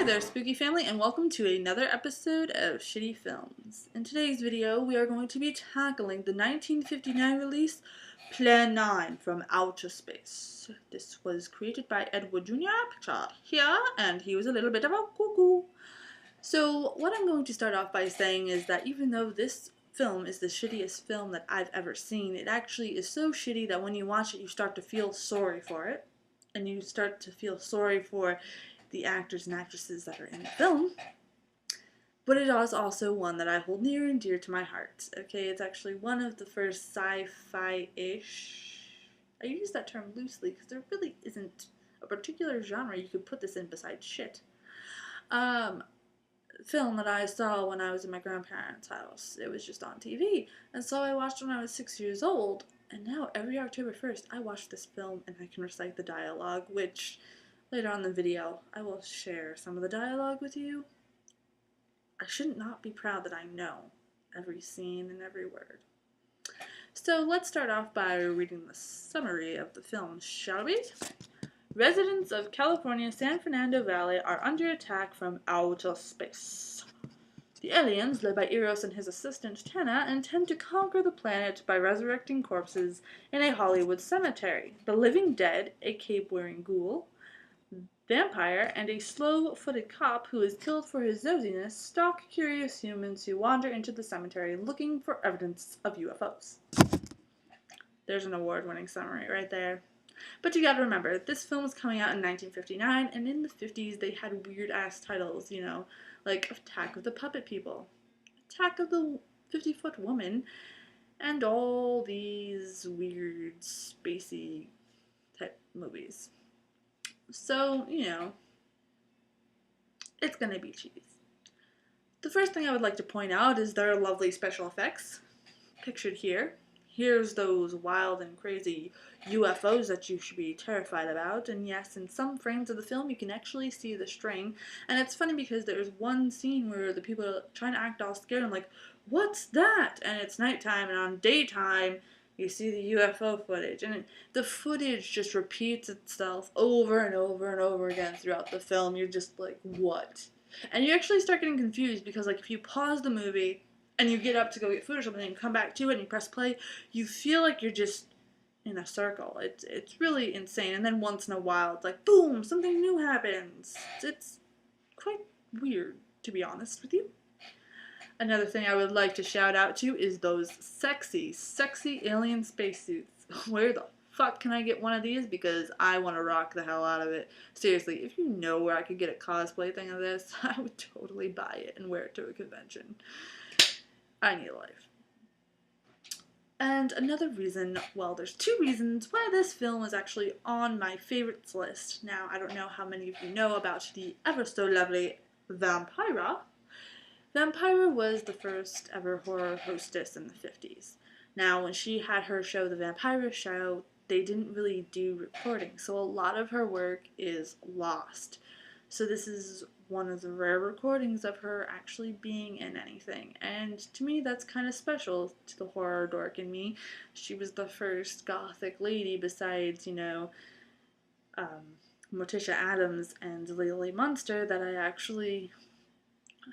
Hey there, spooky family, and welcome to another episode of Shitty Filmz. In today's video, we are going to be tackling the 1959 release Plan 9 from Outer Space. This was created by Edward Jr. Picture here, and he was a little bit of a cuckoo. So what I'm going to start off by saying is that even though this film is the shittiest film that I've ever seen, it actually is so shitty that when you watch it, you start to feel sorry for it. And you start to feel sorry for the actors and actresses that are in the film. But it is also one that I hold near and dear to my heart. Okay, it's actually one of the first sci-fi-ish, I use that term loosely because there really isn't a particular genre you could put this in besides shit. Film that I saw when I was in my grandparents' house. It was just on TV. And so I watched when I was 6 years old. And now every October 1st I watch this film and I can recite the dialogue, which later on in the video I will share some of the dialogue with you. I should not be proud that I know every scene and every word. So let's start off by reading the summary of the film, shall we? Residents of California's San Fernando Valley are under attack from outer space. The aliens, led by Eros and his assistant Tana, intend to conquer the planet by resurrecting corpses in a Hollywood cemetery. The living dead, a cape-wearing ghoul, vampire, and a slow-footed cop who is killed for his nosiness stalk curious humans who wander into the cemetery looking for evidence of UFOs. There's an award-winning summary right there. But you gotta remember, this film was coming out in 1959, and in the 50s they had weird-ass titles, you know, like Attack of the Puppet People, Attack of the 50-Foot Woman, and all these weird, spacey type movies. So, you know, it's gonna be cheese. The first thing I would like to point out is their lovely special effects, pictured here. Here's those wild and crazy UFOs that you should be terrified about, and yes, in some frames of the film you can actually see the string, and it's funny because there's one scene where the people are trying to act all scared and like, what's that? And it's nighttime, and on daytime you see the UFO footage, and the footage just repeats itself over and over and over again throughout the film. You're just like, what? And you actually start getting confused because, like, if you pause the movie and you get up to go get food or something and you come back to it and you press play, you feel like you're just in a circle. It's really insane. And then once in a while, it's like, boom, something new happens. It's quite weird, to be honest with you. Another thing I would like to shout out to is those sexy, sexy alien spacesuits. Where the fuck can I get one of these? Because I want to rock the hell out of it. Seriously, if you know where I could get a cosplay thing of this, I would totally buy it and wear it to a convention. I need a life. And another reason, well, there's two reasons why this film is actually on my favorites list. Now, I don't know how many of you know about the ever so lovely Vampira. Vampira was the first ever horror hostess in the 50s. Now, when she had her show, The Vampira Show, they didn't really do recording, so a lot of her work is lost. So this is one of the rare recordings of her actually being in anything, and to me that's kind of special to the horror dork in me. She was the first gothic lady besides, you know, Morticia Addams and Lily Munster that I actually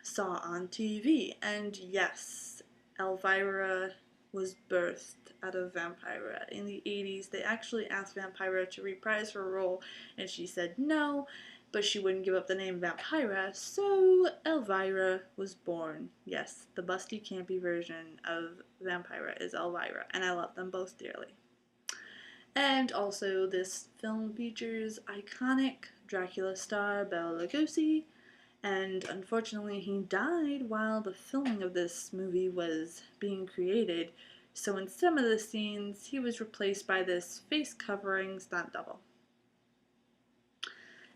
saw on TV. And yes, Elvira was birthed out of Vampira. In the 80s, they actually asked Vampira to reprise her role, and she said no, but she wouldn't give up the name Vampira, so Elvira was born. Yes, the busty, campy version of Vampira is Elvira, and I love them both dearly. And also, this film features iconic Dracula star Bela Lugosi, and unfortunately he died while the filming of this movie was being created, so in some of the scenes he was replaced by this face-covering stunt double.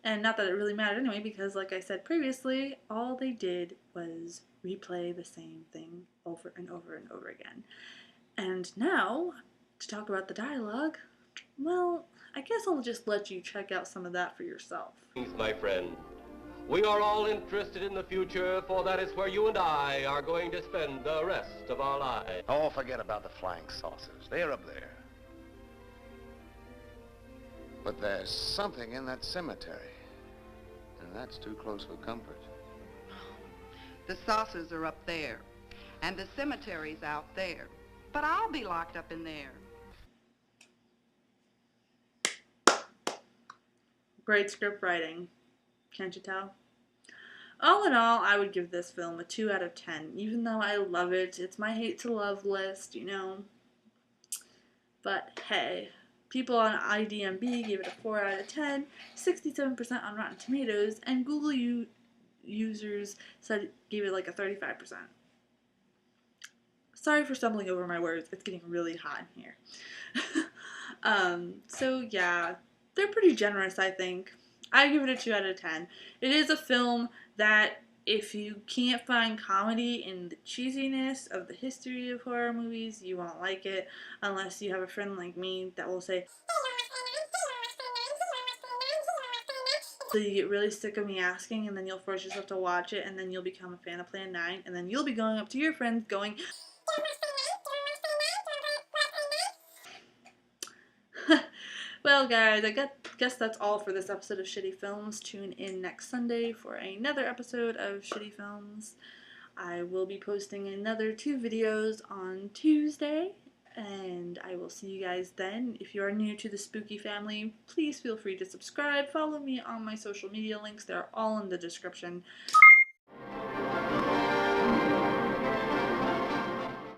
And not that it really mattered anyway, because like I said previously, all they did was replay the same thing over and over and over again. And now, to talk about the dialogue, well, I guess I'll just let you check out some of that for yourself. My friend, we are all interested in the future, for that is where you and I are going to spend the rest of our lives. Oh, forget about the flying saucers. They're up there. But there's something in that cemetery. that's too close for comfort. The saucers are up there, and the cemetery's out there. But I'll be locked up in there. Great script writing. Can't you tell? All in all, I would give this film a 2 out of 10. Even though I love it, it's my hate to love list, you know. But hey, people on IMDb gave it a 4 out of 10, 67% on Rotten Tomatoes, and Google users said gave it like a 35%. Sorry for stumbling over my words. It's getting really hot in here. So yeah, they're pretty generous, I think. I give it a 2 out of 10. It is a film that if you can't find comedy in the cheesiness of the history of horror movies, you won't like it unless you have a friend like me that will say, so you get really sick of me asking, and then you'll force yourself to watch it, and then you'll become a fan of Plan 9, and then you'll be going up to your friends going, well, guys, I guess that's all for this episode of Shitty Filmz. Tune in next Sunday for another episode of Shitty Filmz. I will be posting another 2 videos on Tuesday, and I will see you guys then. If you are new to the Spooky family, please feel free to subscribe. Follow me on my social media links. They're all in the description.